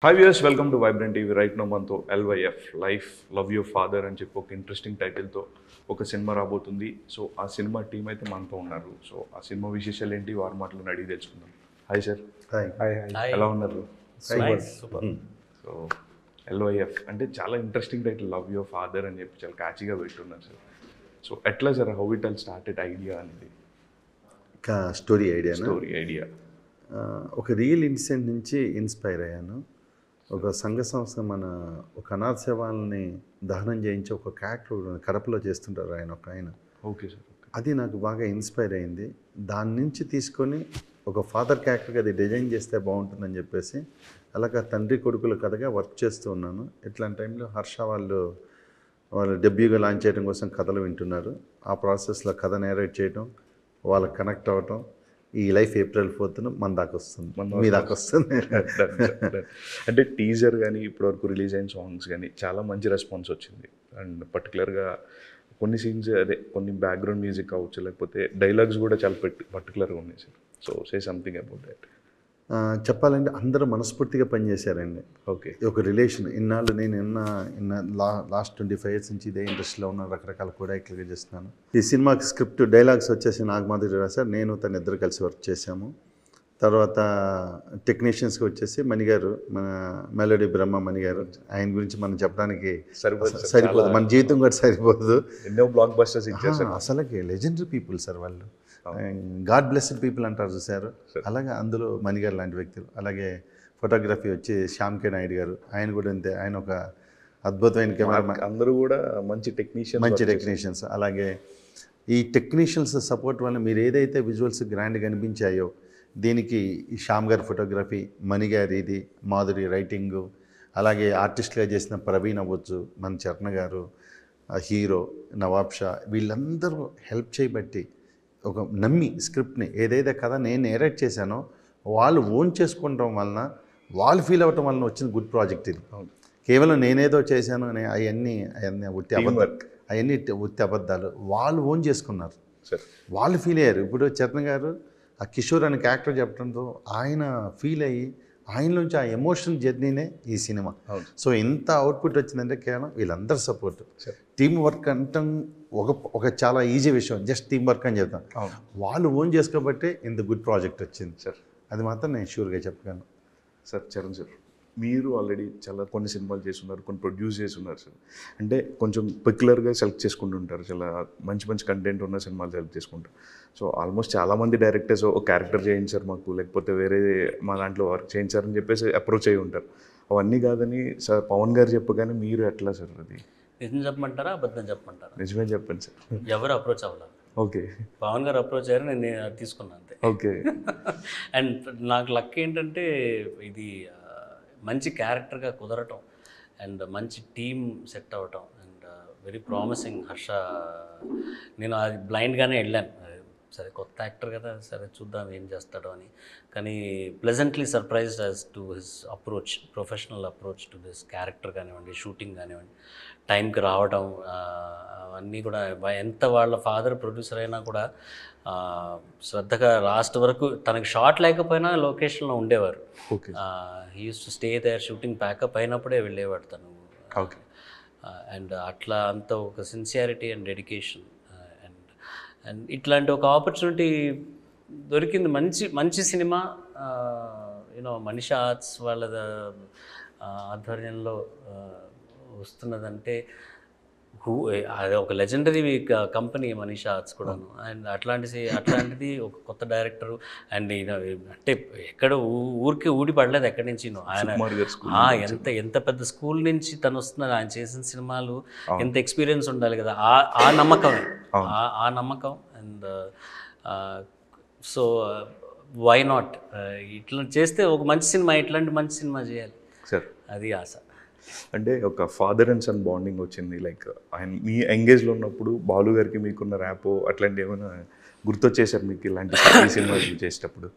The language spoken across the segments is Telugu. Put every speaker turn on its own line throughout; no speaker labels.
Hi viewers, welcome to Vibrant TV. Right now మనతో LYF life love your father అని చెప్పి ఒక ఇంట్రెస్టింగ్ టైటిల్తో ఒక సినిమా రాబోతుంది. సో ఆ సినిమా టీం అయితే మనతో ఉన్నారు. సో ఆ సినిమా విశేషాలు ఏంటి వారి మాటలను అడిగి తెలుసుకుందాం. Hi sir.
హాయ్.
ఎలా ఉన్నారు?
సూపర్.
సో LYF అంటే చాలా interesting title, love your father అని చెప్పి చాలా క్యాచీగా పెట్టున్నారు సార్. సో ఎట్లా sir how it all started idea అనేది?
స్టోరీ
ఐడియా
ఒక రియల్ ఇన్సిడెంట్ నుంచి ఇన్స్పైర్ అయ్యాను. ఒక సంఘ సంస్థ ఒక అనాథ శవాలని దహనం చేయించి ఒక క్యారెక్టర్ కడపలో చేస్తుంటారు ఆయన.
Okay sir.
అది నాకు బాగా ఇన్స్పైర్ అయింది. దాని నుంచి తీసుకొని ఒక ఫాదర్ క్యారెక్టర్గా అది డిజైన్ చేస్తే బాగుంటుందని చెప్పేసి అలాగా తండ్రి కొడుకుల కథగా వర్క్ చేస్తూ ఉన్నాను. ఇట్లాంటి టైంలో హర్ష వాళ్ళు డెబ్యూగా లాంచ్ చేయడం కోసం కథలు వింటున్నారు. ఆ ప్రాసెస్లో కథ నేరేట్ చేయడం, వాళ్ళకి కనెక్ట్ అవ్వటం, ఈ లైఫ్ April 4th మన దాకా వస్తుంది, మీ దాకా వస్తుంది.
అంటే టీజర్ కానీ ఇప్పటివరకు రిలీజ్ అయిన సాంగ్స్ కానీ చాలా మంచి రెస్పాన్స్ వచ్చింది. అండ్ పర్టికులర్గా కొన్ని సీన్స్ కొన్ని బ్యాక్గ్రౌండ్ మ్యూజిక్ కావచ్చు, లేకపోతే డైలాగ్స్ కూడా చాలా పర్టికులర్గా ఉన్నాయి sir. So say something about that.
చెప్పాలంటే అందరూ మనస్ఫూర్తిగా పనిచేశారండి.
ఓకే.
ఒక రిలేషన్ ఇన్నాళ్ళు నేను లాస్ట్ 25 years నుంచి ఇదే ఇండస్ట్రీలో ఉన్న రకరకాల కూడా యాక్టర్గా చేస్తున్నాను. ఈ సినిమాకి స్క్రిప్ట్ డైలాగ్స్ వచ్చేసి నాగమాధురి రాశారు, నేను తను ఇద్దరు కలిసి వర్క్ చేశాము. తర్వాత టెక్నీషియన్స్కి వచ్చేసి మణిగారు, మన మెలోడీ బ్రహ్మ మణిగారు. ఆయన గురించి మనం చెప్పడానికి సరిపోదు, మన జీవితం కూడా సరిపోదు.
ఎన్నో బ్లాక్ బస్టర్స్ ఇచ్చారు
అసలుకి లెజెండరీ పీపుల్ సార్ వాళ్ళు. గాడ్ బ్లెస్డ్ పీపుల్ అంటారు చూసారు, అలాగే అందులో మణిగారు లాంటి వ్యక్తులు. అలాగే ఫోటోగ్రఫీ వచ్చి శ్యామ్ కే నాయుడు గారు, ఆయన కూడా అంతే. ఆయన ఒక అద్భుతమైన కెమెరా.
అందరూ కూడా మంచి టెక్నీషియన్స్. అలాగే ఈ టెక్నీషియన్స్ సపోర్ట్ వల్ల మీరు ఏదైతే విజువల్స్ గ్రాండ్గా అనిపించాయో దీనికి ఈ శ్యామ్ గారి ఫోటోగ్రఫీ, మణిగారి ఇది, మాధురి రైటింగు, అలాగే ఆర్టిస్ట్గా చేసిన ప్రవీణ్ అవ్వచ్చు, మన చరణ్ గారు, హీరో నవాబ్ షా, వీళ్ళందరూ హెల్ప్ చేయబట్టి ఒక నమ్మి స్క్రిప్ట్ని ఏదైతే కథ నేను నేరేట్ చేశానో వాళ్ళు ఓన్ చేసుకోవడం వలన, వాళ్ళు ఫీల్ అవ్వటం వలన వచ్చిన గుడ్ ప్రాజెక్ట్ ఇది. కేవలం నేనేదో చేశాను అని అవన్నీ ఉత్తి అబద్ధాలు. వాళ్ళు ఓన్ చేసుకున్నారు, వాళ్ళు ఫీల్ అయ్యారు. ఇప్పుడు చరణ్ గారు ఆ కిషోర్ అనే క్యారెక్టర్ చెప్పడంతో ఆయన ఫీల్ అయ్యి ఆయనలోంచి ఆ ఎమోషనల్ జర్నీనే ఈ సినిమా. సో ఇంత అవుట్పుట్ వచ్చిందంటే కేవలం వీళ్ళందరూ సపోర్ట్. టీమ్ వర్క్ అంటే ఒక చాలా ఈజీ విషయం, జస్ట్ టీమ్ వర్క్ అని చెప్తాం. వాళ్ళు ఓన్ చేసుకోబట్టే ఇంత గుడ్ ప్రాజెక్ట్ వచ్చింది సార్. అది మాత్రం నేను షూర్గా చెప్పగలను సార్. చరణ్ సార్, మీరు ఆల్రెడీ చాలా కొన్ని సినిమాలు చేస్తున్నారు, కొన్ని ప్రొడ్యూస్ చేస్తున్నారు సార్. అంటే కొంచెం పెక్యులర్గా సెలెక్ట్ చేసుకుంటుంటారు, చాలా మంచి మంచి కంటెంట్ ఉన్న సినిమాలు సెలెక్ట్ చేసుకుంటారు. సో ఆల్మోస్ట్ చాలామంది డైరెక్టర్స్ ఒక క్యారెక్టర్ చేయించారు మాకు, లేకపోతే వేరే మా దాంట్లో వర్క్ చేయించారని చెప్పేసి అప్రోచ్ అయ్యి ఉంటారు. అవన్నీ కాదని సార్ పవన్ గారు చెప్పగానే మీరు ఎట్లా సార్? అది
నిజం చెప్పమంటారా, అబద్ధం చెప్పమంటారా?
నిజమే చెప్పండి సార్.
ఎవరు అప్రోచ్ అవ్వాలి?
ఓకే.
పవన్ గారు అప్రోచ్ అయ్యారు, నేను తీసుకున్నాను అంతే.
ఓకే.
అండ్ నాకు లక్ ఏంటంటే ఇది మంచి క్యారెక్టర్గా కుదరటం అండ్ మంచి టీమ్ సెట్ అవ్వటం అండ్ వెరీ ప్రామిసింగ్. హర్ష, నేను అది బ్లైండ్గానే వెళ్ళాను, సరే కొత్త యాక్టర్ కదా, సరే చూద్దాం ఏం చేస్తాడో అని. కానీ pleasantly surprised as to his approach, professional approach to this character కానివ్వండి, షూటింగ్ కానివ్వండి, టైంకి రావడం, అవన్నీ కూడా. ఎంత వాళ్ళ ఫాదర్ ప్రొడ్యూసర్ అయినా కూడా శ్రద్ధగా లాస్ట్ వరకు తనకి షాట్ లేకపోయినా లొకేషన్లో ఉండేవారు. He used to stay there, shooting pack up అయినప్పుడే వెళ్ళేవాడు తను.
ఓకే.
అండ్ అట్లా అంత ఒక సిన్సియారిటీ అండ్ డెడికేషన్ అండ్ ఇట్లాంటి ఒక ఆపర్చునిటీ దొరికింది. మంచి సినిమా యూనో మనీషా ఆర్ట్స్ వాళ్ళ ఆధ్వర్యంలో వస్తున్నదంటే అది ఒక లెజెండరీ కంపెనీ మనీషా ఆర్ట్స్ కూడాను. అండ్ అట్లాంటిది ఒక కొత్త డైరెక్టరు. అండ్ అంటే ఎక్కడ ఊరికి ఊడిపడలేదు ఎక్కడి నుంచి. ఆయన ఎంత పెద్ద స్కూల్ నుంచి తను వస్తున్నారు, ఆయన చేసిన సినిమాలు ఎంత ఎక్స్పీరియన్స్ ఉండాలి కదా, ఆ నమ్మకమే, ఆ నమ్మకం. అండ్ సో వై నాట్, ఇట్లా చేస్తే ఒక మంచి సినిమా, ఇట్లాంటి మంచి సినిమా చేయాలి
సార్,
అది ఆశ.
అంటే ఒక ఫాదర్ అండ్ సన్ బాండింగ్ వచ్చింది. లైక్ ఆయన మీ ఎంగేజ్లో ఉన్నప్పుడు బాలు గారికి మీకున్న ర్యాపో అట్లాంటి ఏమైనా గుర్తొచ్చేసారు మీకు ఇలాంటి సినిమా చేసేటప్పుడు?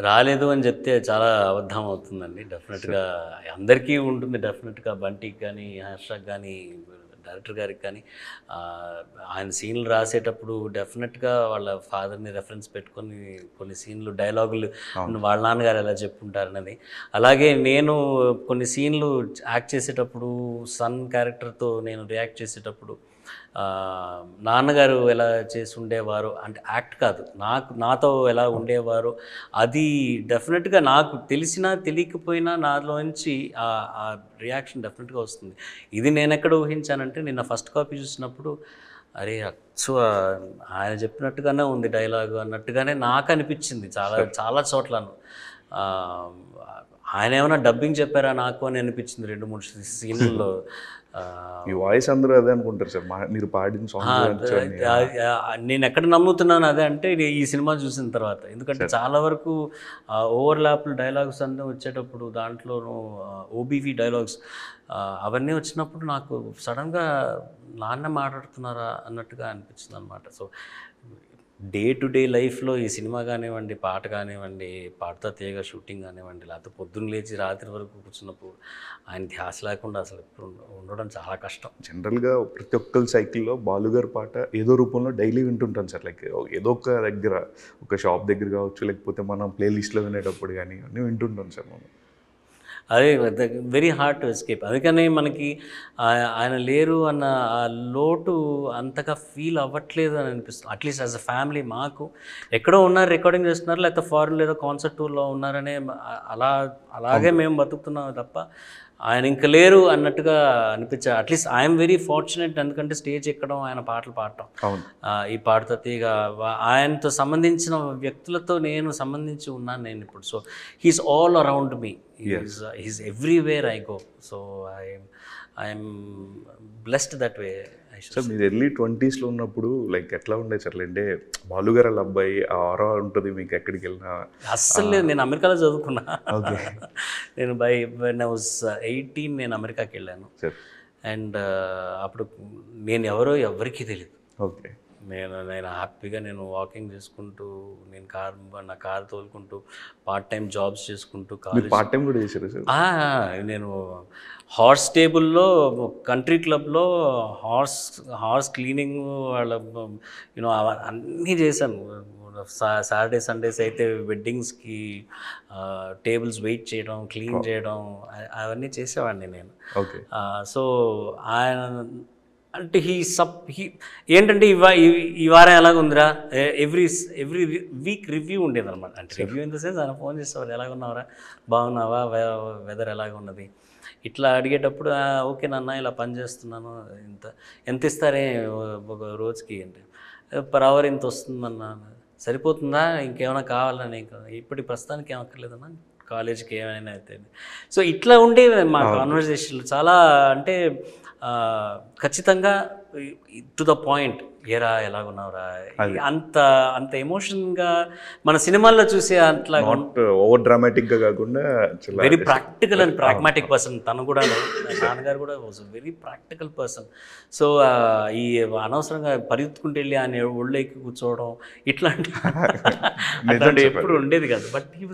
రాలేదు అని చెప్తే చాలా అబద్ధం అవుతుందండి. డెఫినెట్గా అందరికీ ఉంటుంది, డెఫినెట్గా బంటికి కానీ హర్షకి కానీ డైరెక్టర్ గారికి కానీ ఆయన సీన్లు రాసేటప్పుడు డెఫినెట్గా వాళ్ళ ఫాదర్ని రెఫరెన్స్ పెట్టుకొని కొన్ని సీన్లు డైలాగులు వాళ్ళ నాన్నగారు ఎలా చెప్పుంటారన్నది. అలాగే నేను కొన్ని సీన్లు యాక్ట్ చేసేటప్పుడు సన్ క్యారెక్టర్తో నేను రియాక్ట్ చేసేటప్పుడు నాన్నగారు ఎలా చేసి ఉండేవారు అంటే యాక్ట్ కాదు, నాతో ఎలా ఉండేవారు అది డెఫినెట్గా నాకు తెలిసినా తెలియకపోయినా నాలోంచి ఆ రియాక్షన్ డెఫినెట్గా వస్తుంది. ఇది నేను ఎక్కడ ఊహించానంటే నిన్న ఫస్ట్ కాపీ చూసినప్పుడు అరే సో ఆయన చెప్పినట్టుగానే ఉంది డైలాగు అన్నట్టుగానే నాకు అనిపించింది చాలా చాలా చోట్లను. ఆయన ఏమైనా డబ్బింగ్ చెప్పారా నాకు అని అనిపించింది 2-3 సీన్లలో.
ఈ వాయిస్ అందరూ అదే అనుకుంటారు సార్, మీరు పాడిన సాంగ్.
నేను ఎక్కడ నమ్ముతున్నాను అదే అంటే ఈ సినిమా చూసిన తర్వాత. ఎందుకంటే చాలా వరకు ఓవర్లాప్ డైలాగ్స్ అన్నీ వచ్చేటప్పుడు దాంట్లోనూ ఓబీవీ డైలాగ్స్ అవన్నీ వచ్చినప్పుడు నాకు సడన్గా నాన్న మాట్లాడుతున్నారా అన్నట్టుగా అనిపించింది అనమాట. సో డే టు డే లైఫ్లో ఈ సినిమా కానివ్వండి, పాట కానివ్వండి, పాటతో తీయగా షూటింగ్ కానివ్వండి, లేకపోతే పొద్దున్న లేచి రాత్రి వరకు కూర్చున్నప్పుడు ఆయన ధ్యాస లేకుండా అసలు ఎప్పుడు ఉండడం చాలా కష్టం.
జనరల్గా ప్రతి ఒక్కరి సైకిల్లో బాలుగారి పాట ఏదో రూపంలో డైలీ వింటుంటాను సార్. లైక్ ఏదో ఒక దగ్గర, ఒక షాప్ దగ్గర కావచ్చు, లేకపోతే మనం ప్లేలిస్ట్లో వినేటప్పుడు కానీ అన్నీ వింటుంటాం సార్ మనం.
అదే వెరీ హార్డ్ టు ఎస్కేప్. అందుకనే మనకి ఆయన లేరు అన్న ఆ లోటు అంతగా ఫీల్ అవ్వట్లేదు అని అనిపిస్తుంది. అట్లీస్ట్ యాజ్ అ ఫ్యామిలీ మాకు ఎక్కడో ఉన్నారు, రికార్డింగ్ చేస్తున్నారు, లేకపోతే ఫారెన్ లేదా కాన్సర్ట్ టూర్లో ఉన్నారనే అలాగే మేము బతుకుతున్నాం తప్ప ఆయన ఇంక లేరు అన్నట్టుగా అనిపించారు. అట్లీస్ట్ ఐఎమ్ వెరీ ఫార్చునేట్, ఎందుకంటే స్టేజ్ ఎక్కడం, ఆయన పాటలు పాడటం, ఈ పాటతో తీగ ఆయనతో సంబంధించిన వ్యక్తులతో నేను సంబంధించి ఉన్నాను నేను ఇప్పుడు. So he's all around me, he's everywhere I go. So I'm blessed that way.
Sir మీరు ఎర్లీ 20sలో ఉన్నప్పుడు లైక్ ఎట్లా ఉండేది సార్? అంటే బాలుగారు వాళ్ళ అబ్బాయి ఆ ఆరా ఉంటుంది మీకు ఎక్కడికి వెళ్ళినా?
అస్సలు లేదు, నేను అమెరికాలో చదువుకున్నా. నేను when I was 18 నేను అమెరికాకి వెళ్ళాను. అండ్ అప్పుడు నేను ఎవరికీ తెలియదు.
ఓకే.
నేను హ్యాపీగా నేను వాకింగ్ చేసుకుంటూ, నేను నా కార్ తోలుకుంటూ, పార్ట్ టైం జాబ్స్ చేసుకుంటూ,
పార్ట్ టైం కూడా చేశారు సార్?
నేను హార్స్ టేబుల్లో కంట్రీ క్లబ్లో హార్స్ క్లీనింగ్ వాళ్ళ యూనో అన్నీ చేశాను. సాటర్డే సండేస్ అయితే వెడ్డింగ్స్కి టేబుల్స్ వెయిట్ చేయడం, క్లీన్ చేయడం అవన్నీ చేసేవాడిని నేను.
ఓకే.
సో ఆయన అంటే ఏంటంటే ఈ వారం ఎలాగుందిరా, ఎవ్రీ వీక్ రివ్యూ ఉండేది అనమాట. అంటే రివ్యూ ఇన్ ద సెన్స్ ఆయన ఫోన్ చేసేవారు, ఎలాగున్నావరా, బాగున్నావా, వెదర్ ఎలాగున్నది, ఇట్లా అడిగేటప్పుడు ఓకే నాన్న ఇలా పని చేస్తున్నాను, ఎంత ఇస్తారే ఒక రోజుకి అంటే పర్ అవర్ ఇంత వస్తుందన్నా. సరిపోతుందా, ఇంకేమైనా కావాలా నీకు, ప్రస్తుతానికి ఏం అక్కర్లేదన్నా, కాలేజీకి ఏమైనా అయితే. సో ఇట్లా ఉండేవి మా కాన్వర్జేషన్లు చాలా. అంటే ఖచ్చితంగా టు ద పాయింట్, ఏరా ఎలాగున్నావురా, అంత ఎమోషన్గా మన సినిమాల్లో చూసే అట్లా
ఓవర్ డ్రామాటిక్గా కాకుండా
very practical and pragmatic person. తను కూడా, నాన్నగారు కూడా was very practical person. So ఈ అనవసరంగా పరిగెత్తుకుంటూ వెళ్ళి ఆయన ఒళ్ళు ఎక్కి కూర్చోవడం ఇట్లాంటి ఎప్పుడు ఉండేది కాదు. But he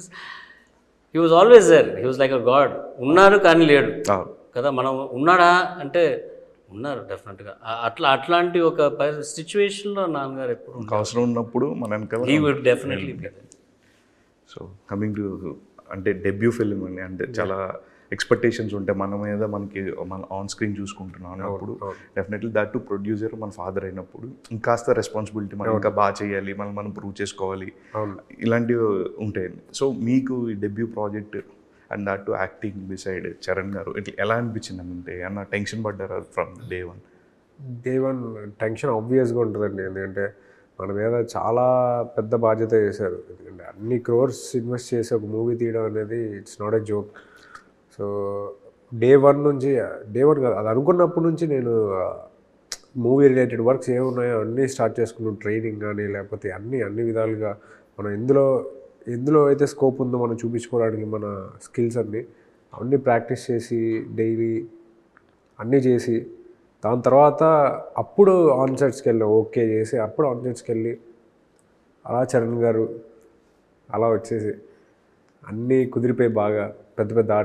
was always there. He was like a god. ఉన్నారు కానీ లేడు కదా. మనం ఉన్నాడా అంటే ఉన్నారు డెఫినెట్గా. అట్లాంటి ఒక సిచ్యువేషన్లో నాన్నగారు ఎప్పుడు
అవసరం ఉన్నప్పుడు మన
he would definitely be there.
So coming to అంటే డెబ్యూ ఫిల్మ్ అని, అంటే చాలా ఎక్స్పెక్టేషన్స్ ఉంటాయి మన మీద, మన ఆన్ స్క్రీన్ చూసుకుంటున్నాం అన్నప్పుడు డెఫినెట్లీ దట్ టు ప్రొడ్యూసర్ మన ఫాదర్ అయినప్పుడు ఇంకాస్త రెస్పాన్సిబిలిటీ, మనం ఇంకా బాగా చేయాలి, మనం ప్రూవ్ చేసుకోవాలి, ఇలాంటివి ఉంటాయి. సో మీకు ఈ debut project and that to acting beside Charan గారు ఇట్లా ఎలా అనిపించింది? అంటే ఏమన్నా టెన్షన్ పడ్డారా ఫ్రమ్ డే వన్?
టెన్షన్ ఆబ్వియస్గా ఉంటుందండి, ఎందుకంటే మన మీద చాలా పెద్ద బాధ్యత చేశారు. ఎందుకంటే అన్ని క్రోర్స్ ఇన్వెస్ట్ చేసి ఒక మూవీ తీయడం అనేది it's not a joke. So day one కాదు, అది అనుకున్నప్పటి నుంచి నేను మూవీ రిలేటెడ్ వర్క్స్ ఏమున్నాయో అన్నీ స్టార్ట్ చేసుకున్నాం. ట్రైనింగ్ కానీ లేకపోతే అన్ని విధాలుగా మనం ఎందులో అయితే స్కోప్ ఉందో మనం చూపించుకోవడానికి మన స్కిల్స్ అన్నీ ప్రాక్టీస్ చేసి డైలీ అన్నీ చేసి, దాని తర్వాత అప్పుడు ఆన్ సెట్స్కి వెళ్ళి ఓకే చేసి, అప్పుడు ఆన్ సెట్స్కి వెళ్ళి అలా చరణ్ గారు అలా వచ్చేసి అన్నీ కుదిరిపోయి బాగా పెద్ద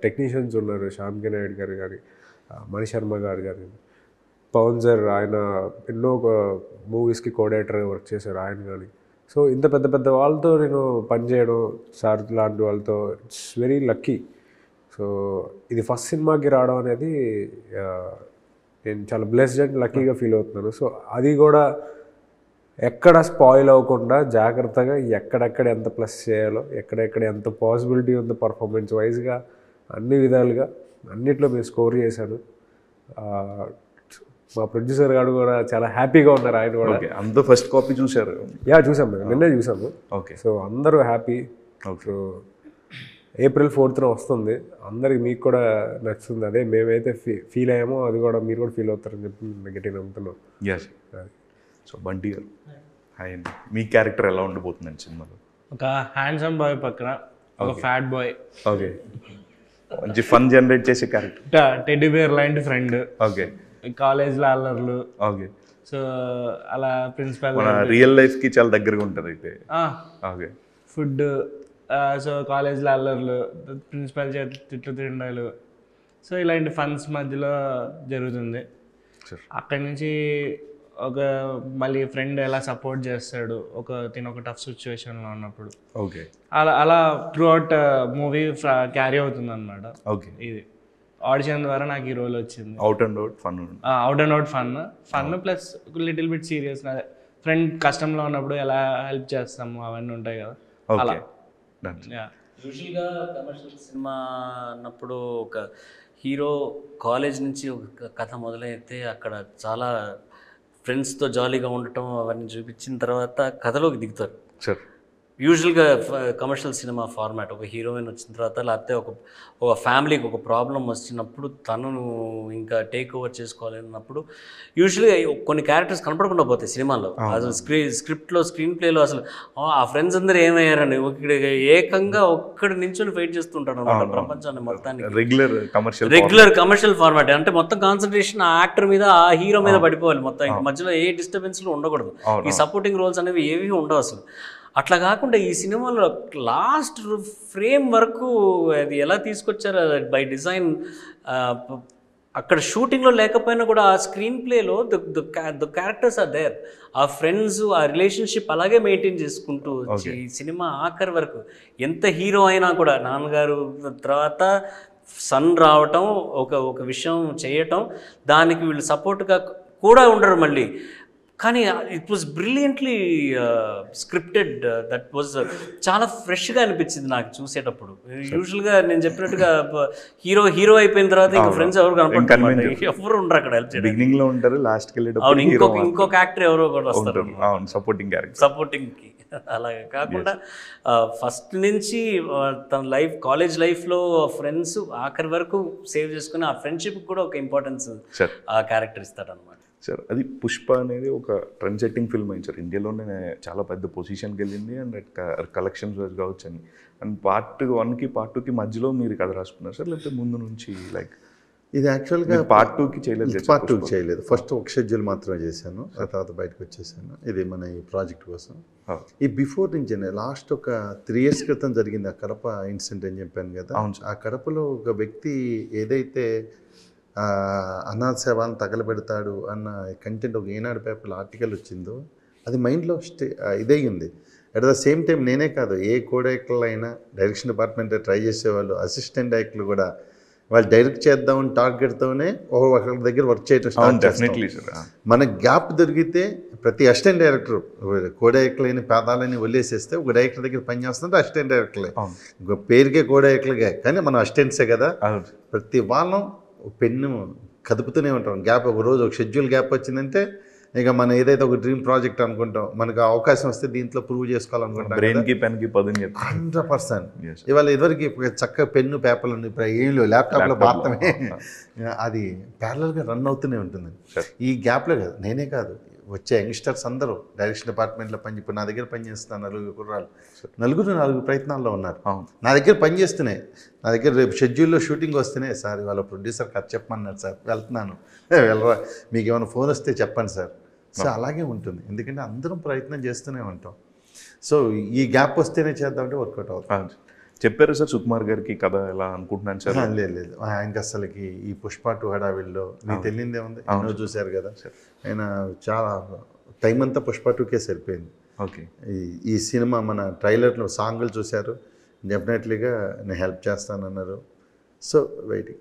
టెక్నీషియన్స్ ఉన్నారు. శ్యామ్ కే నాయుడు గారు కానీ, మణి శర్మ గారు కానీ, పవన్ సార్ ఆయన ఎన్నో మూవీస్కి కోఆర్డినేటర్గా వర్క్ చేశారు ఆయన కానీ. సో ఇంత పెద్ద పెద్ద వాళ్ళతో నేను పనిచేయడం, సార్ లాంటి వాళ్ళతో, ఇట్స్ వెరీ లక్కీ. సో ఇది ఫస్ట్ సినిమాకి రావడం అనేది నేను చాలా బ్లెస్డ్ అండ్ లక్కీగా ఫీల్ అవుతున్నాను. సో అది కూడా ఎక్కడ స్పాయిల్ అవ్వకుండా జాగ్రత్తగా ఎక్కడెక్కడ ఎంత ప్లస్ చేయాలో, ఎక్కడెక్కడ ఎంత పాసిబిలిటీ ఉందో పర్ఫార్మెన్స్ వైజ్గా అన్ని విధాలుగా అన్నిట్లో మేము స్కోర్ చేశాను. మా ప్రొడ్యూసర్ గారు కూడా చాలా హ్యాపీగా ఉన్నారు. ఆయన కూడా
అందరూ ఫస్ట్ కాపీ చూశారు.
చూసాం మేము, నిన్నే చూసాము.
ఓకే.
సో అందరూ హ్యాపీ. సో April 4th వస్తుంది. అందరికి మీకు కూడా నచ్చుతుంది. అదే మేమైతే ఫీల్ అయ్యామో అది కూడా మీరు కూడా ఫీల్ అవుతారని చెప్పి నెగటివ్ నమ్ముతున్నాం.
ఎస్. సో బంటి గారు, హాయ్ అండి. మీ క్యారెక్టర్ ఎలా ఉండబోతుందండి సినిమాలో?
ఒక హ్యాండ్సమ్ బాయ్ పక్కన ఒక ఫ్యాట్ బాయ్.
ఓకే. మంచి ఫన్ జనరేట్ చేసే క్యారెక్టర్.
టెడ్డీ బేర్ లాంటి ఫ్రెండ్.
ఓకే.
కాలేజ్లో అల్లర్లు.
ఓకే.
సో అలా ప్రిన్సిపల్
మన రియల్ లైఫ్కి చాలా దగ్గరగా ఉంటుంది అయితే. ఓకే.
ఫుడ్. సో కాలేజ్లో అల్లర్లు, ప్రిన్సిపల్ చేతి తిట్లు తిండాలు. సో ఇలాంటి ఫన్స్ మధ్యలో జరుగుతుంది. అక్కడి నుంచి ఒక మళ్ళీ ఫ్రెండ్ ఎలా సపోర్ట్ చేస్తాడు ఒక టఫ్ సిచ్యువేషన్లో ఉన్నప్పుడు.
ఓకే.
అలా త్రూ అవుట్ మూవీ క్యారీ అవుతుంది అనమాట.
ఓకే.
ఇది ఆడిషన్ ద్వారా నాకు ఈ రోల్ వచ్చింది.
Out and out
fun plus little bit serious. Friend కష్టంలో ఉన్నప్పుడు ఎలా హెల్ప్ చేస్తాము అవన్నీ ఉంటాయి కదా. అలా
యూజువల్గా కమర్షియల్ సినిమా అన్నప్పుడు ఒక హీరో కాలేజ్ నుంచి ఒక కథ మొదలైతే అక్కడ చాలా ఫ్రెండ్స్తో జాలీగా ఉండటం అవన్నీ చూపించిన తర్వాత కథలోకి దిగుతారు.
సార్
యూజువల్గా కమర్షియల్ సినిమా ఫార్మాట్ ఒక హీరోయిన్ వచ్చిన తర్వాత లేకపోతే ఒక ఫ్యామిలీకి ఒక ప్రాబ్లం వచ్చినప్పుడు తనను ఇంకా టేక్ ఓవర్ చేసుకోవాలన్నప్పుడు యూజువల్గా కొన్ని క్యారెక్టర్స్ కనపడకుండా పోతాయి సినిమాలో. అసలు స్క్రిప్ట్లో స్క్రీన్ ప్లేలో అసలు ఆ ఫ్రెండ్స్ అందరూ ఏమయ్యారని ఏకంగా ఒక్కడి నించొని ఫైట్ చేస్తుంటాడు అనమాట ప్రపంచాన్ని మొత్తానికి. రెగ్యులర్ కమర్షియల్ ఫార్మాట్ అంటే మొత్తం కాన్సన్ట్రేషన్ ఆ యాక్టర్ మీద, ఆ హీరో మీద పడిపోవాలి మొత్తం. ఇంకా మధ్యలో ఏ డిస్టర్బెన్స్లు ఉండకూడదు. ఈ సపోర్టింగ్ రోల్స్ అనేవి ఏవి ఉండవు అసలు. అట్లా కాకుండా ఈ సినిమాలో లాస్ట్ ఫ్రేమ్ వరకు అది ఎలా తీసుకొచ్చారో బై డిజైన్. అక్కడ షూటింగ్లో లేకపోయినా కూడా ఆ స్క్రీన్ ప్లేలో ద క్యారెక్టర్స్ ఆర్ దేర్. ఆ ఫ్రెండ్స్, ఆ రిలేషన్షిప్ అలాగే మెయింటైన్ చేసుకుంటూ వచ్చి ఈ సినిమా ఆఖరి వరకు ఎంత హీరో అయినా కూడా నాన్నగారు తర్వాత సన్ రావటం, ఒక విషయం చేయటం, దానికి వీళ్ళు సపోర్ట్గా కూడా ఉండరు మళ్ళీ. కానీ it was brilliantly scripted. That was చాలా ఫ్రెష్గా అనిపించింది నాకు చూసేటప్పుడు. యూజువల్గా నేను చెప్పినట్టుగా హీరో అయిపోయిన తర్వాత ఇంకా ఫ్రెండ్స్ ఎవరు కనపడతారు, ఎవరు ఉండరు అక్కడ హెల్ప్ చేయడానికి. ఇంకొక యాక్టర్ ఎవరో కూడా వస్తారు సపోర్టింగ్కి. అలాగే కాకుండా ఫస్ట్ నుంచి తన కాలేజ్ లైఫ్లో ఫ్రెండ్స్ ఆఖరి వరకు సేవ్ చేసుకుని ఆ ఫ్రెండ్షిప్ కూడా ఒక ఇంపార్టెన్స్ ఆ క్యారెక్టర్ ఇస్తాడనమాట.
సార్ అది పుష్ప అనేది ఒక ట్రెండ్ సెట్టింగ్ ఫిల్మ్ అయింది సార్. ఇండియాలోనే చాలా పెద్ద పొజిషన్కి వెళ్ళింది అండ్ కలెక్షన్స్ కావచ్చు అని. అండ్ Part 1కి Part 2కి మధ్యలో మీరు కథ రాసుకున్నారు సార్, లేకపోతే ముందు నుంచి లైక్
ఇది యాక్చువల్గా
Part 2కి చేయలేదు?
Part 2 చేయలేదు. ఫస్ట్ ఒక షెడ్యూల్ మాత్రమే చేశాను, ఆ తర్వాత బయటకు వచ్చేసాను. ఇది మన ఈ ప్రాజెక్ట్ కోసం. ఈ బిఫోర్ నుంచి లాస్ట్ ఒక 3 years క్రితం జరిగింది ఆ కడప ఇన్సిడెంట్ అని చెప్పాను కదా. ఆ కడపలో ఒక వ్యక్తి ఏదైతే అనాథ సేవలను తగలబెడతాడు అన్న కంటెంట్ ఒక ఈనాడు పేపర్లో ఆర్టికల్ వచ్చిందో అది మైండ్లో ఇదే ఉంది. అట్ ద సేమ్ టైం నేనే కాదు, ఏ కోడైరెక్టర్లు అయినా డైరెక్షన్ డిపార్ట్మెంట్ ట్రై చేసేవాళ్ళు, అసిస్టెంట్ డైరెక్టర్లు కూడా వాళ్ళు డైరెక్ట్ చేద్దామని టార్గెట్తోనే ఒకరి దగ్గర వర్క్ చేయడం స్టార్ట్ చేస్తాం. మనకు గ్యాప్ దొరికితే ప్రతి అసిస్టెంట్ డైరెక్టర్ కోడైరెక్టర్లని పేదాలని వదిలేసేస్తే ఒక డైరెక్టర్ దగ్గర పనిచేస్తుంటే అసిస్టెంట్ డైరెక్టర్లే, పేరుకే కోడైరెక్టర్లుగా కానీ మనం అసిస్టెంట్సే కదా. ప్రతి వాళ్ళం పెన్ను కదుపుతూనే ఉంటాం. గ్యాప్ ఒక రోజు ఒక షెడ్యూల్ గ్యాప్ వచ్చిందంటే ఇక మనం ఏదైతే ఒక డ్రీమ్ ప్రాజెక్ట్ అనుకుంటాం, మనకు అవకాశం వస్తే దీంట్లో ప్రూవ్ చేసుకోవాలనుకుంటాం. 100%. ఇవాళ ఇదివరకు చక్కగా పెన్ను పేపర్లు ఉన్నాయి, ఇప్పుడు ఏం లేవు, ల్యాప్టాప్లో మాత్రమే అది ప్యారలల్గా రన్ అవుతూనే ఉంటుంది. ఈ గ్యాప్లో కాదు, నేనే కాదు, వచ్చే యంగ్స్టర్స్ అందరూ డైరెక్షన్ డిపార్ట్మెంట్లో ఇప్పుడు నా దగ్గర పనిచేస్తున్నారు 4 కుర్రాళ్ళు, 4 ప్రయత్నాల్లో ఉన్నారు. నా దగ్గర పనిచేస్తున్నాయి, నా దగ్గర రేపు షెడ్యూల్లో షూటింగ్ వస్తున్నాయి. సార్ వాళ్ళ ప్రొడ్యూసర్ కథ చెప్పమన్నారు సార్, వెళ్తున్నాను, వెళ్ళరా మీకు ఏమైనా ఫోన్ వస్తే చెప్పండి సార్. సో అలాగే ఉంటుంది, ఎందుకంటే అందరం ప్రయత్నం చేస్తూనే ఉంటాం. సో ఈ గ్యాప్ వస్తేనే చేద్దామంటే వర్కౌట్ అవుతుంది.
చెప్పారు సార్ సుకుమార్ గారికి కథ ఎలా అనుకుంటున్నాను సార్?
లేదు ఆయనకి అసలుకి ఈ పుష్ప 2 హడావిల్లో మీకు తెలియదే ఉంది, ఎన్నో చూశారు కదా. ఆయన చాలా టైం అంతా పుష్ప 2కే సరిపోయింది.
ఓకే.
ఈ సినిమా మన ట్రైలర్లో సాంగులు చూశారు, డెఫినెట్లీగా నేను హెల్ప్ చేస్తానన్నారు. So waiting.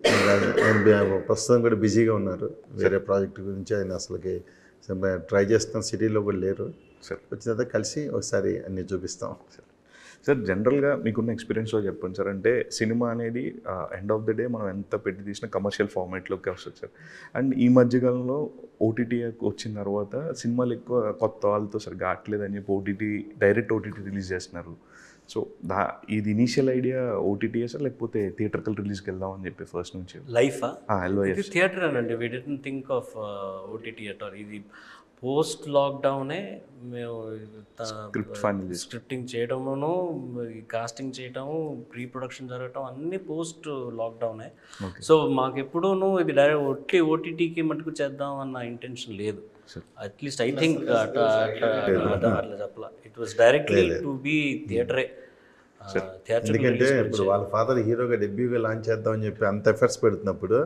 ఆయన ప్రస్తుతం కూడా బిజీగా ఉన్నారు వేరే ప్రాజెక్ట్ గురించి. ఆయన అసలుకి ట్రై చేస్తున్న సిటీలో కూడా లేరు. వచ్చిన తర్వాత కలిసి ఒకసారి అన్నీ చూపిస్తాం.
సార్ జనరల్గా మీకున్న ఎక్స్పీరియన్స్లో చెప్పండి సార్, అంటే సినిమా అనేది ఎండ్ ఆఫ్ ద డే మనం ఎంత పెట్టి తీసిన కమర్షియల్ ఫార్మాట్లోకి వస్తుంది సార్. అండ్ ఈ మధ్యకాలంలో ఓటీటీ వచ్చిన తర్వాత సినిమాలు ఎక్కువ కొత్త వాళ్ళతో సరిగ్గా ఆటలేదని చెప్పి డైరెక్ట్ ఓటీటీ రిలీజ్ చేస్తున్నారు. సో ఇది ఇనీషియల్ ఐడియా ఓటీటీ సార్, లేకపోతే థియేటర్కల్ రిలీజ్కి వెళ్దాం అని చెప్పి ఫస్ట్ నుంచి?
లైఫా ఇది థియేటర్ అనండి. We didn't think of OTT at all. ఇది పోస్ట్ లాక్డౌనే మేము స్క్రిప్టింగ్ చేయడమును, కాస్టింగ్ చేయటము, ప్రీ ప్రొడక్షన్ జరగటం అన్నీ పోస్ట్ లాక్డౌనే. సో మాకు ఎప్పుడూనూ ఇది డైరెక్ట్ ఓటీటీకి మటుకు చేద్దాం అన్న ఇంటెన్షన్ లేదు. అట్లీస్ట్ ఐ థింక్ అట్లా చెప్పాల. It was directly to be థియేటరే.
ఎందుకంటే ఇప్పుడు వాళ్ళ ఫాదర్ హీరోగా డెబ్యూగా లాంచ్ చేద్దాం అని చెప్పి అంత ఎఫర్ట్స్ పెడుతున్నప్పుడు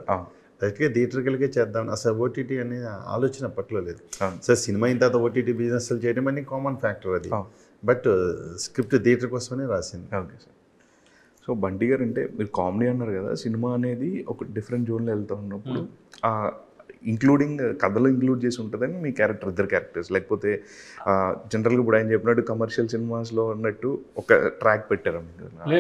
డైరెక్ట్గా థియేటర్కల్కే చేద్దాం. అసలు ఓటీటీ అనే ఆలోచన అప్పట్లో లేదు. సార్ సినిమా అయిన తర్వాత ఓటీటీ బిజినెస్లు చేయడం అనేది కామన్ ఫ్యాక్టర్ అది. బట్ స్క్రిప్ట్ థియేటర్ కోసమనే రాసింది.
Okay sir. సో బంటి గారు అంటే మీరు కామెడీ అన్నారు కదా, సినిమా అనేది ఒక డిఫరెంట్ జోన్లో వెళ్తూ ఉన్నప్పుడు ఇంక్లూడింగ్ కథలో ఇంక్లూడ్ చేసి ఉంటుందని మీ క్యారెక్టర్, ఇద్దరు క్యారెక్టర్స్, లేకపోతే జనరల్గా ఇప్పుడు ఆయన చెప్పినట్టు కమర్షియల్ సినిమాస్లో ఉన్నట్టు ఒక ట్రాక్ పెట్టారు?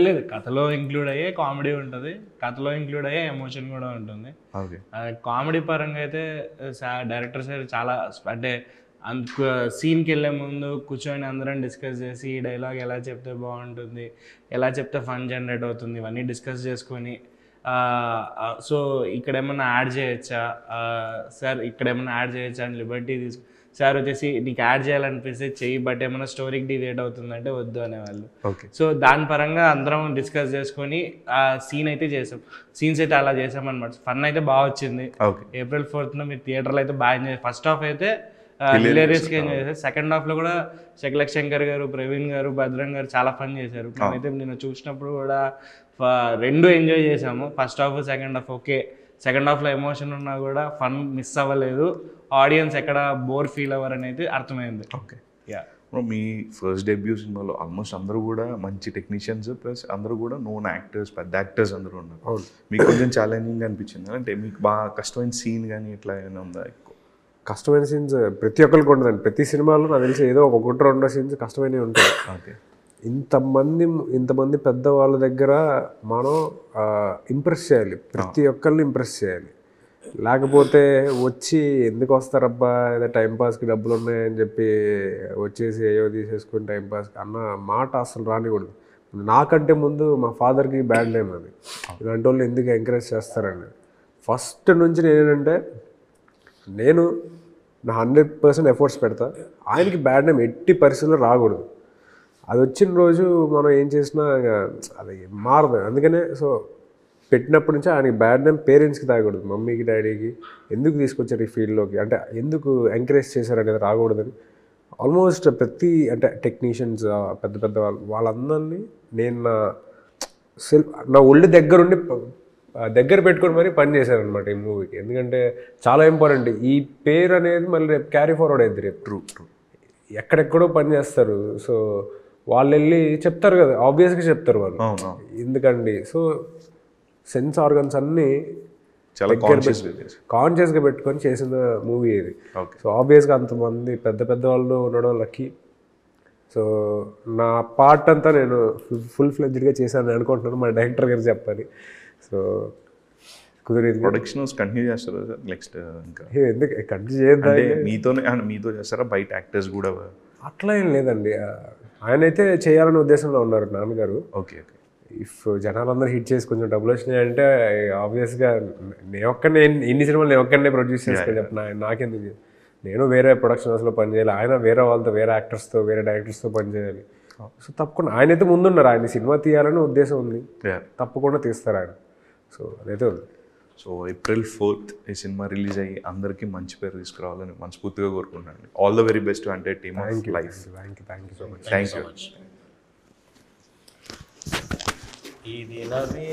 లేదు, కథలో ఇంక్లూడ్ అయ్యే కామెడీ ఉంటుంది, కథలో ఇంక్లూడ్ అయ్యే ఎమోషన్ కూడా ఉంటుంది.
ఓకే.
కామెడీ పరంగా అయితే డైరెక్టర్ సార్ చాలా అంటే సీన్కి వెళ్ళే ముందు కూర్చొని అందరం డిస్కస్ చేసి ఈ డైలాగ్ ఎలా చెప్తే బాగుంటుంది, ఎలా చెప్తే ఫన్ జనరేట్ అవుతుంది, ఇవన్నీ డిస్కస్ చేసుకొని సో ఇక్కడ ఏమన్నా యాడ్ చేయొచ్చా సార్, ఇక్కడ ఏమన్నా యాడ్ చేయొచ్చా అని లిబర్టీ సార్ వచ్చేసి నీకు యాడ్ చేయాలనిపిస్తే చెయ్యి, బట్ ఏమైనా స్టోరీకి డివేట్ అవుతుందంటే వద్దు అనేవాళ్ళు. సో దాని పరంగా అందరం డిస్కస్ చేసుకొని ఆ సీన్ అయితే చేసాం. సీన్స్ అయితే అలా చేసామన్నమాట. ఫన్ అయితే బాగా వచ్చింది. April 4th మీరు థియేటర్లో అయితే బాగా ఎంజాయ్. ఫస్ట్ హాఫ్ అయితే హిలేరియస్గా ఎంజాయ్ చేశారు. సెకండ్ హాఫ్లో కూడా శకలక్ శంకర్ గారు, ప్రవీణ్ గారు, భద్రం గారు చాలా ఫన్ చేశారు. మేమైతే నేను చూసినప్పుడు కూడా రెండు ఎంజాయ్ చేసాము. First half, second half okay. Second హాఫ్లో ఎమోషన్ ఉన్నా కూడా ఫన్ మిస్ అవ్వలేదు. ఆడియన్స్ ఎక్కడ బోర్ ఫీల్ అవ్వరు అనేది అర్థమైంది.
ఓకే. మీ ఫస్ట్ డెబ్యూ సినిమాలో ఆల్మోస్ట్ అందరూ కూడా మంచి టెక్నీషియన్స్, ప్లస్ అందరూ కూడా నోన్ యాక్టర్స్, పెద్ద యాక్టర్స్ అందరూ ఉన్నారు. మీకు కొంచెం ఛాలెంజింగ్ అనిపించింది అంటే మీకు బాగా కష్టమైన సీన్ కానీ ఇట్లా ఏమైనా ఉందా? ఎక్కువ
కష్టమైన సీన్స్ ప్రతి ఒక్కరికి ఉండదండి. ప్రతి సినిమాలో నాకు తెలిసి ఏదో ఒకటి రెండో సీన్స్ కష్టమైనవి ఉంటాయి.
ఓకే.
ఇంతమంది పెద్దవాళ్ళ దగ్గర మనం ఇంప్రెస్ చేయాలి, ప్రతి ఒక్కరిని ఇంప్రెస్ చేయాలి. లేకపోతే వచ్చి ఎందుకు వస్తారబ్బా ఏదో టైంపాస్కి డబ్బులు ఉన్నాయని చెప్పి వచ్చేసి ఏయో తీసేసుకుని టైంపాస్కి అన్న మాట అసలు రానికూడదు. నాకంటే ముందు మా ఫాదర్కి బ్యాడ్ నేమ్ అది. ఇలాంటి వాళ్ళు ఎందుకు ఎంకరేజ్ చేస్తారని ఫస్ట్ నుంచి నేనేంటంటే నేను నా 100% ఎఫర్ట్స్ పెడతా. ఆయనకి బ్యాడ్ నేమ్ ఎట్టి పరిస్థితుల్లో రాకూడదు. అది వచ్చిన రోజు మనం ఏం చేసినా అది మారదు. అందుకనే సో పెట్టినప్పటి నుంచి ఆయనకి బ్యాడ్ నేమ్ పేరెంట్స్కి తాగకూడదు, మమ్మీకి డాడీకి ఎందుకు తీసుకొచ్చారు ఈ ఫీల్డ్లోకి, అంటే ఎందుకు ఎంకరేజ్ చేశారు అనేది రాకూడదని ఆల్మోస్ట్ ప్రతి అంటే టెక్నీషియన్స్ పెద్ద పెద్ద వాళ్ళందరినీ నేను నా ఒళ్ళు దగ్గర పెట్టుకొని మరీ పని చేశారనమాట ఈ మూవీకి. ఎందుకంటే చాలా ఇంపార్టెంట్. ఈ పేరు అనేది మళ్ళీ రేపు క్యారీ ఫార్వర్డ్ అయింది. రేపు ట్రూ ఎక్కడెక్కడో పని చేస్తారు. సో వాళ్ళు వెళ్ళి చెప్తారు కదా, ఆబ్వియస్గా చెప్తారు వాళ్ళు ఎందుకండి. సో సెన్స్ ఆర్గన్స్ అన్నీ
చాలా
కాన్షియస్గా పెట్టుకొని చేసిన మూవీ ఇది. సో ఆబ్వియస్గా అంతమంది పెద్ద వాళ్ళు ఉండడం లక్కీ. సో నా పార్ట్ అంతా నేను ఫుల్ ఫ్లెడ్జ్డ్గా చేశాను అనుకుంటున్నాను. మా డైరెక్టర్ గారు చెప్పాలి. సో కుదిరేది.
ప్రొడక్షన్ కంటిన్యూ చేస్తారా సార్ నెక్స్ట్? ఇంకా
ఎందుకు కంటిన్యూ చేద్దాం?
మీతో చేస్తారా బయట యాక్టర్స్ కూడా?
అట్లా ఏం లేదండి. ఆయన అయితే చేయాలనే ఉద్దేశంలో ఉన్నారు నాన్నగారు.
ఓకే.
ఇఫ్ జనాలందరూ హిట్ చేసి కొంచెం డబ్బులు వచ్చినాయంటే ఆబ్వియస్గా ఎన్ని సినిమాలు నేను ఒక్కనే ప్రొడ్యూస్ చేసుకొని చెప్పిన నాకెందుకు. నేను వేరే ప్రొడక్షన్ హౌస్లో పనిచేయాలి, ఆయన వేరే వాళ్ళతో, వేరే యాక్టర్స్తో, వేరే డైరెక్టర్స్తో పనిచేయాలి. సో తప్పకుండా ఆయనైతే ముందున్నారు. ఆయన సినిమా తీయాలని ఉద్దేశం ఉంది, తప్పకుండా తీస్తారు ఆయన. సో అదైతే ఉంది.
సో April 4th ఈ సినిమా రిలీజ్ అయ్యి అందరికీ మంచి పేరు తీసుకురావాలని మనస్ఫూర్తిగా కోరుకుంటున్నాను. ఆల్ ద వెరీ బెస్ట్ అంటే team of life.
Thank you so much.
Thank you.
ఇది నది